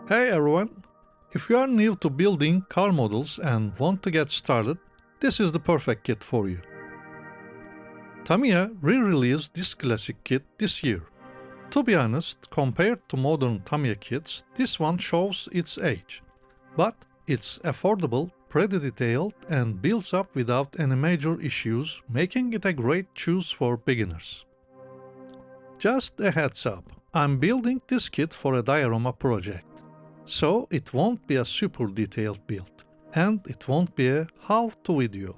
Hey everyone! If you are new to building car models and want to get started, this is the perfect kit for you. Tamiya re-released this classic kit this year. To be honest, compared to modern Tamiya kits, this one shows its age. But it's affordable, pretty detailed, and builds up without any major issues, making it a great choice for beginners. Just a heads up, I'm building this kit for a diorama project. So it won't be a super detailed build, and it won't be a how-to video.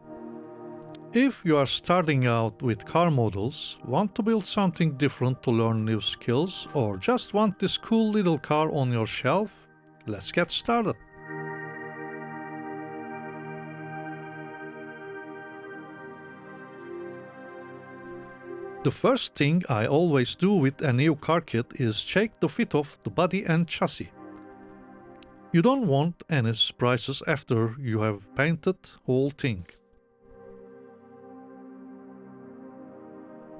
If you are starting out with car models, want to build something different to learn new skills, or just want this cool little car on your shelf, let's get started. The first thing I always do with a new car kit is check the fit of the body and chassis. You don't want any surprises after you have painted whole thing.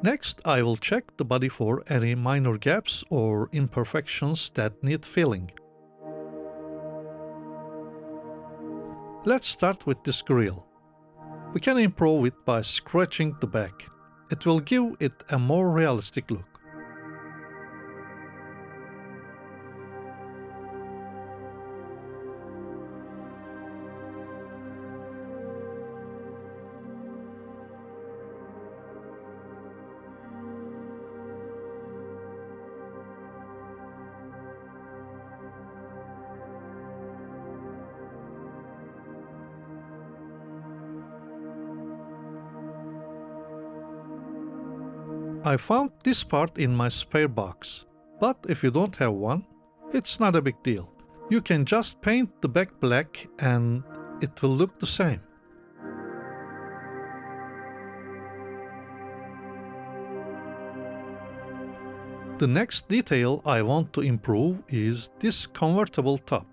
Next, I will check the body for any minor gaps or imperfections that need filling. Let's start with this grille. We can improve it by scratching the back. It will give it a more realistic look. I found this part in my spare box, but if you don't have one, it's not a big deal. You can just paint the back black and it will look the same. The next detail I want to improve is this convertible top.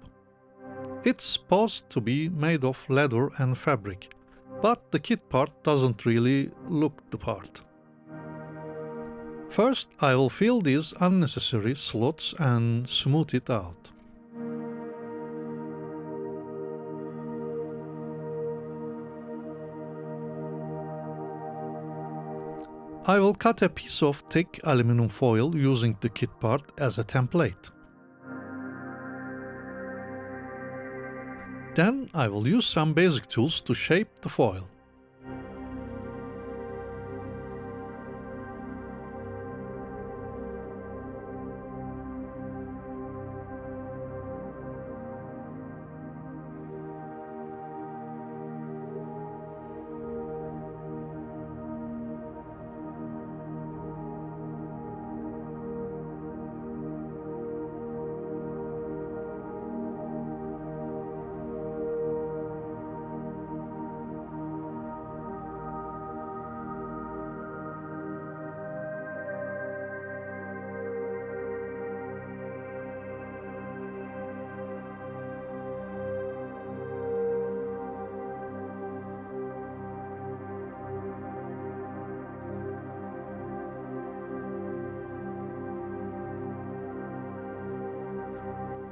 It's supposed to be made of leather and fabric, but the kit part doesn't really look the part. First, I will fill these unnecessary slots and smooth it out. I will cut a piece of thick aluminum foil using the kit part as a template. Then I will use some basic tools to shape the foil.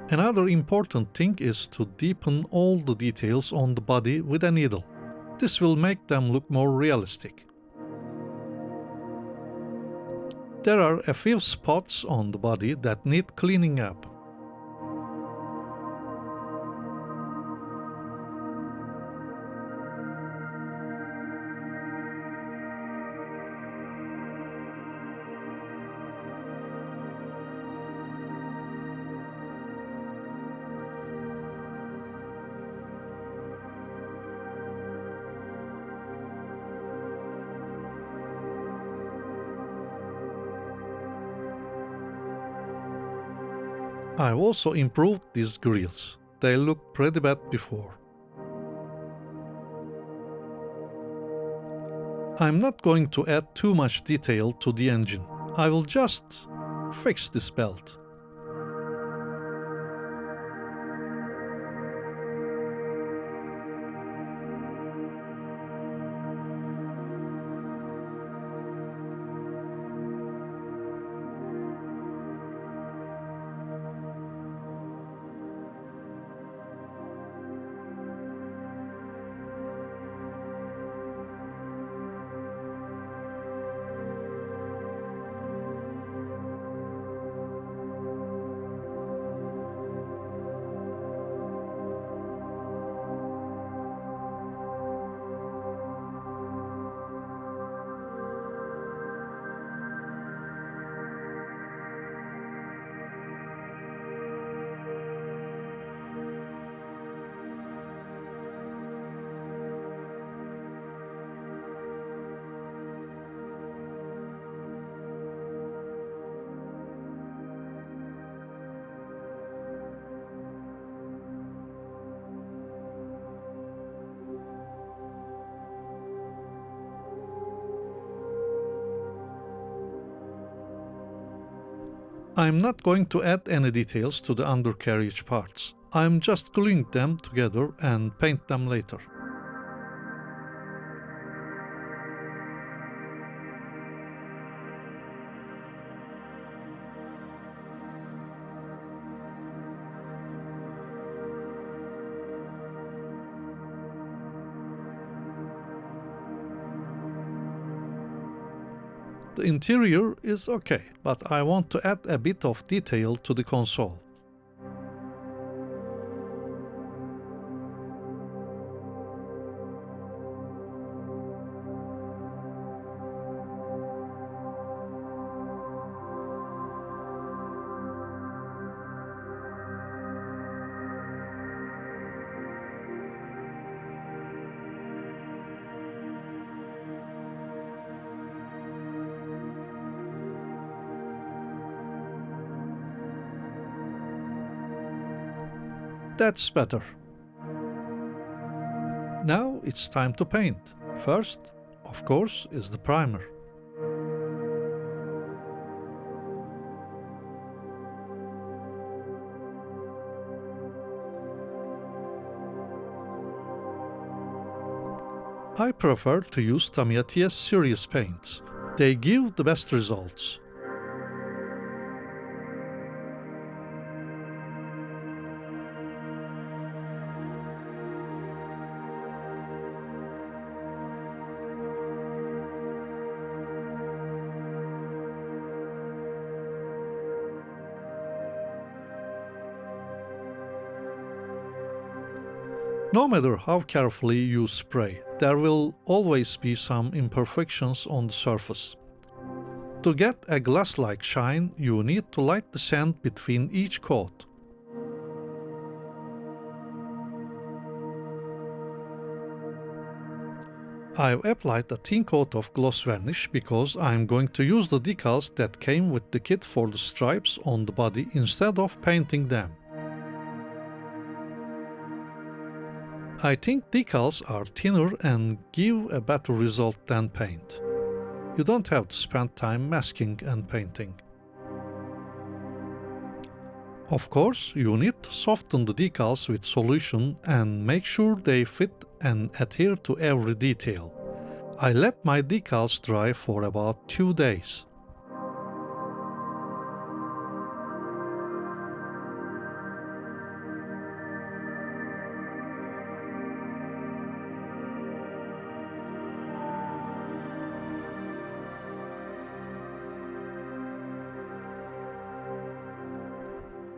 Another important thing is to deepen all the details on the body with a needle. This will make them look more realistic. There are a few spots on the body that need cleaning up. I've also improved these grills. They looked pretty bad before. I'm not going to add too much detail to the engine. I will just fix this belt. I'm not going to add any details to the undercarriage parts. I'm just gluing them together and paint them later. The interior is okay, but I want to add a bit of detail to the console. That's better. Now it's time to paint. First, of course, is the primer. I prefer to use Tamiya TS series paints. They give the best results. No matter how carefully you spray, there will always be some imperfections on the surface. To get a glass-like shine, you need to light the sand between each coat. I've applied a thin coat of gloss varnish because I'm going to use the decals that came with the kit for the stripes on the body instead of painting them. I think decals are thinner and give a better result than paint. You don't have to spend time masking and painting. Of course, you need to soften the decals with solution and make sure they fit and adhere to every detail. I let my decals dry for about 2 days.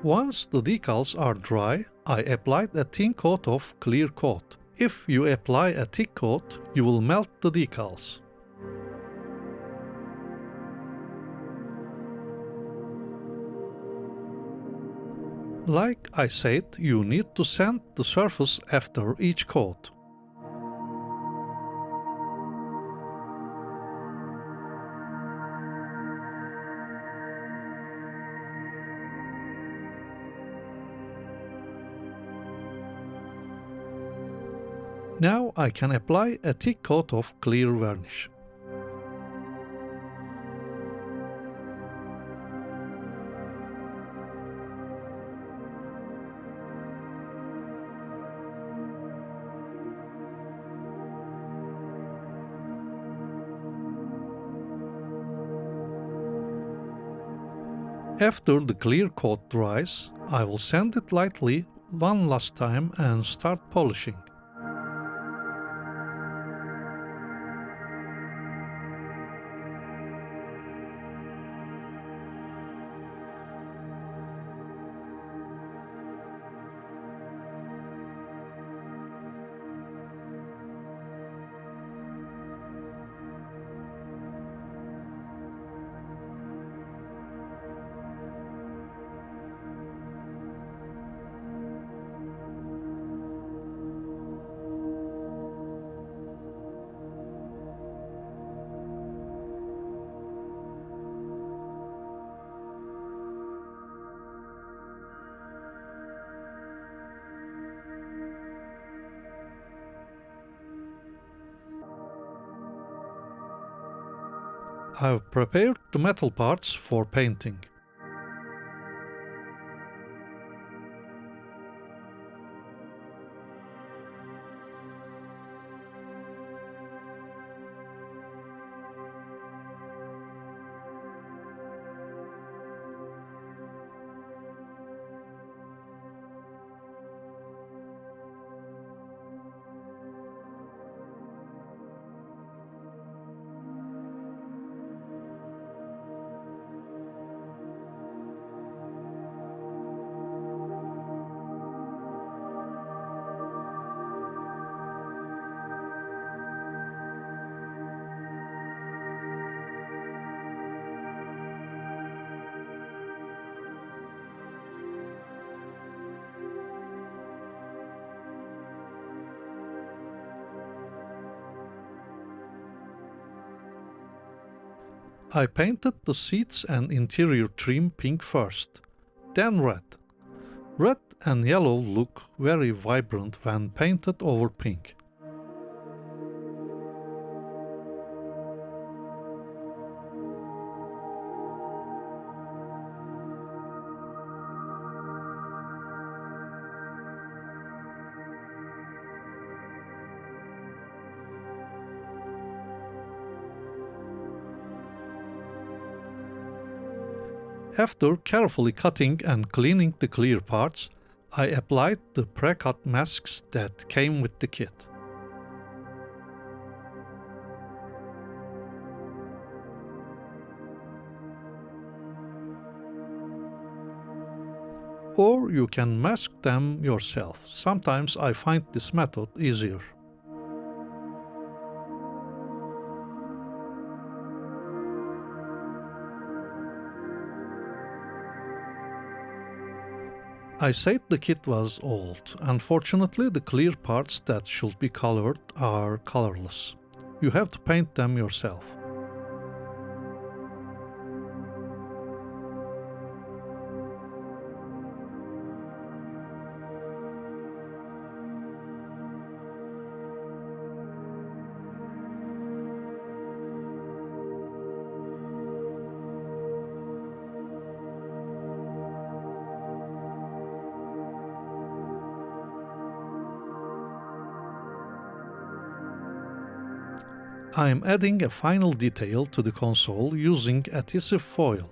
Once the decals are dry, I applied a thin coat of clear coat. If you apply a thick coat, you will melt the decals. Like I said, you need to sand the surface after each coat. Now I can apply a thick coat of clear varnish. After the clear coat dries, I will sand it lightly one last time and start polishing. I've prepared the metal parts for painting. I painted the seats and interior trim pink first, then red. Red and yellow look very vibrant when painted over pink. After carefully cutting and cleaning the clear parts, I applied the pre-cut masks that came with the kit. Or you can mask them yourself. Sometimes I find this method easier. I said the kit was old. Unfortunately, the clear parts that should be colored are colorless. You have to paint them yourself. I am adding a final detail to the console using adhesive foil.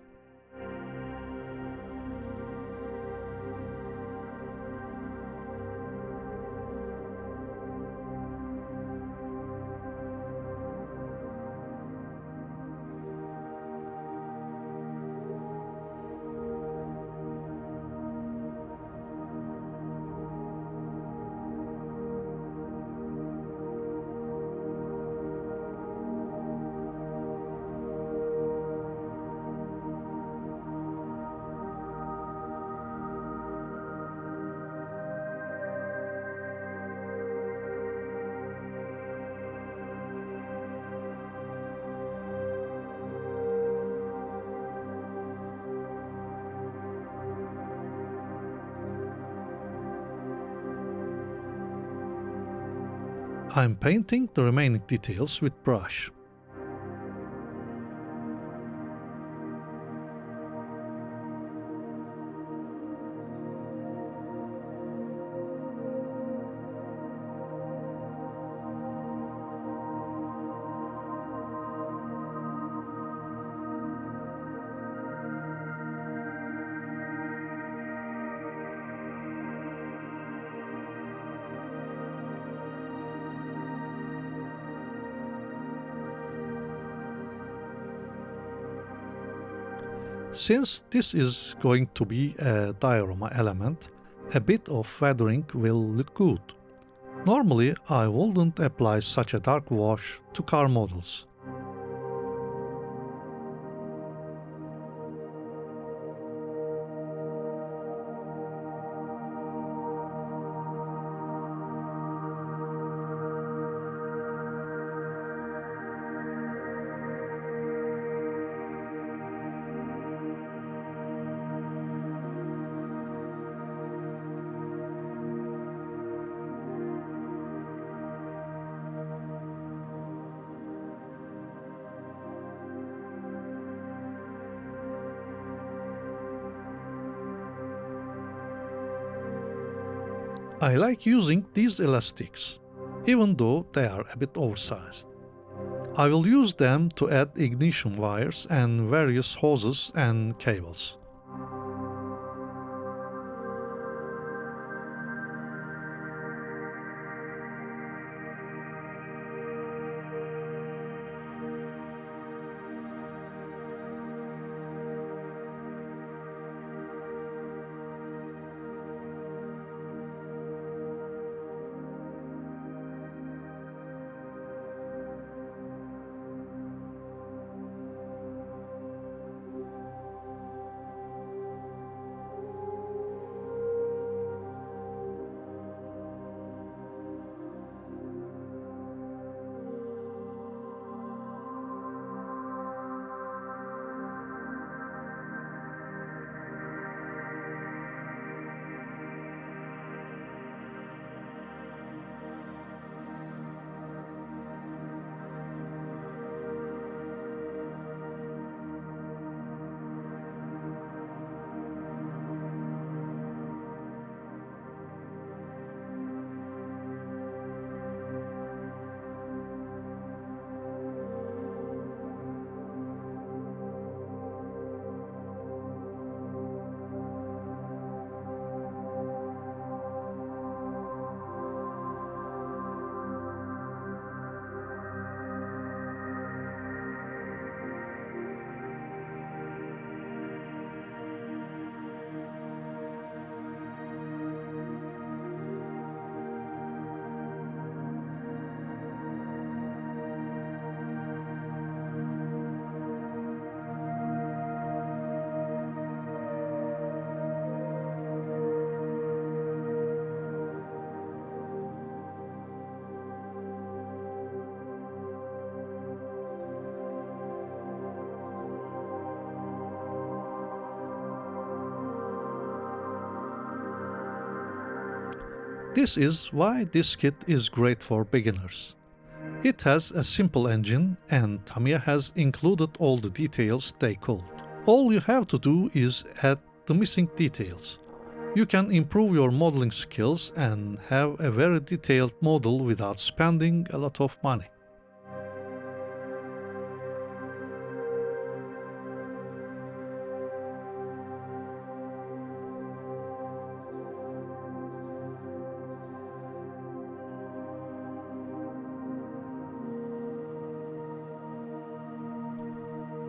I'm painting the remaining details with brush. Since this is going to be a diorama element, a bit of feathering will look good. Normally, I wouldn't apply such a dark wash to car models. I like using these elastics, even though they are a bit oversized. I will use them to add ignition wires and various hoses and cables. This is why this kit is great for beginners. It has a simple engine and Tamiya has included all the details they could. All you have to do is add the missing details. You can improve your modeling skills and have a very detailed model without spending a lot of money.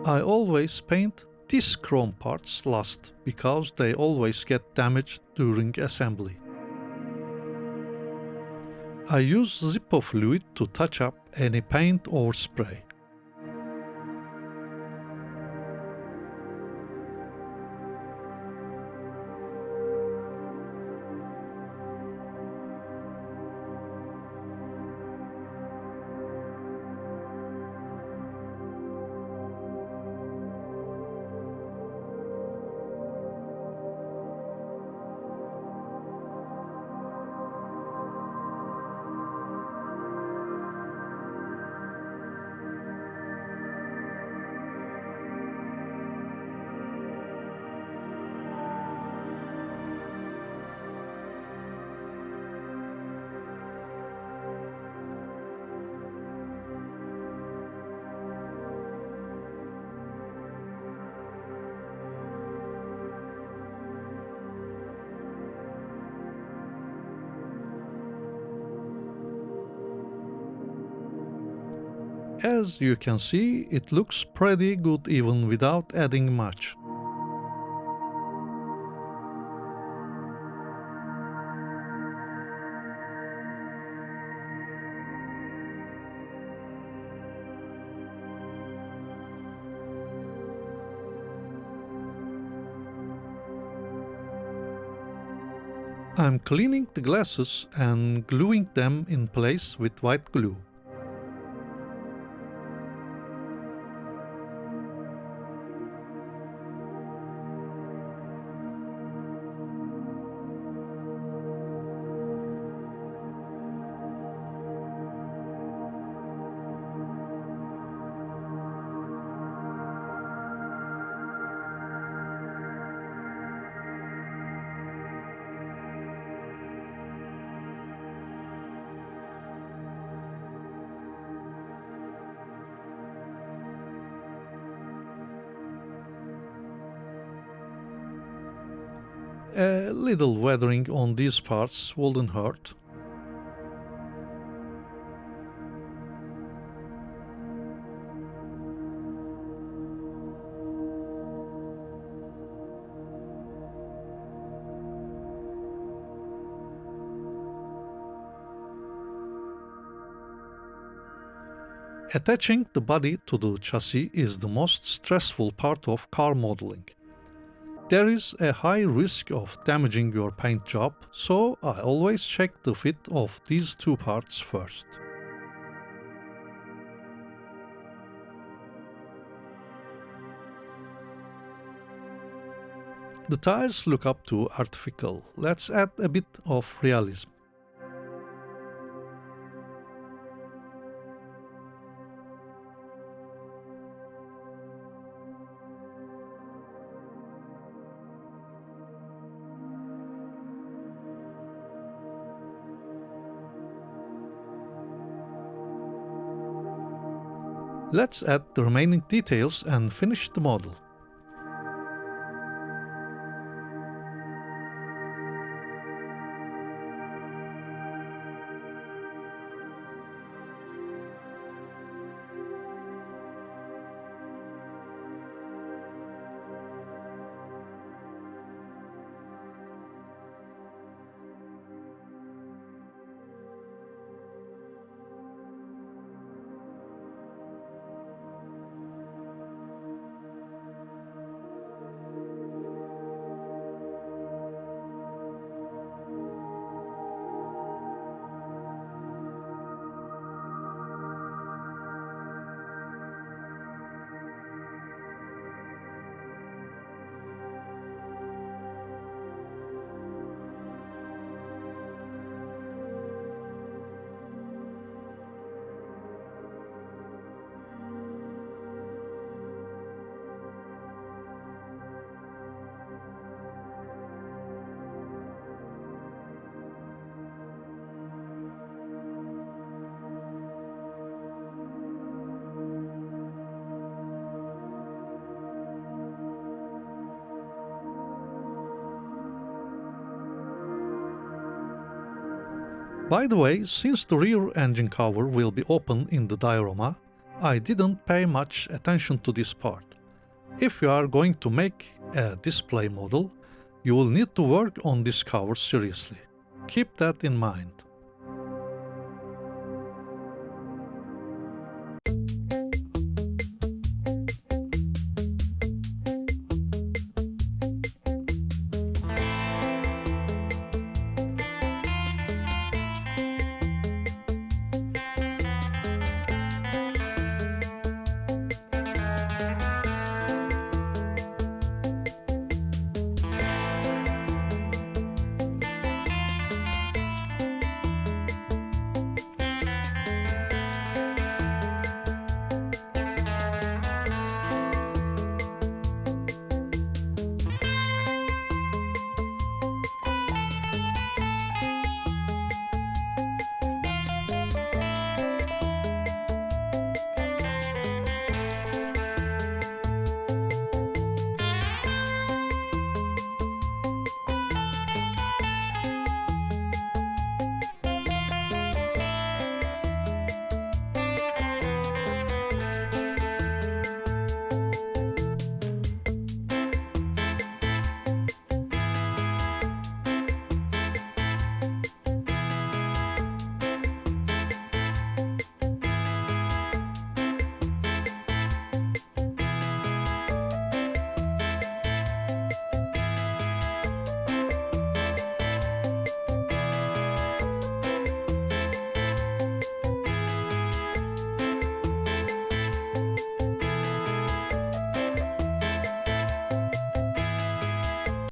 I always paint these chrome parts last because they always get damaged during assembly. I use Zippo fluid to touch up any paint or spray. As you can see, it looks pretty good even without adding much. I'm cleaning the glasses and gluing them in place with white glue. A little weathering on these parts wouldn't hurt. Attaching the body to the chassis is the most stressful part of car modeling. There is a high risk of damaging your paint job, so I always check the fit of these two parts first. The tires look up to artificial. Let's add a bit of realism. Let's add the remaining details and finish the model. By the way, since the rear engine cover will be open in the diorama, I didn't pay much attention to this part. If you are going to make a display model, you will need to work on this cover seriously. Keep that in mind.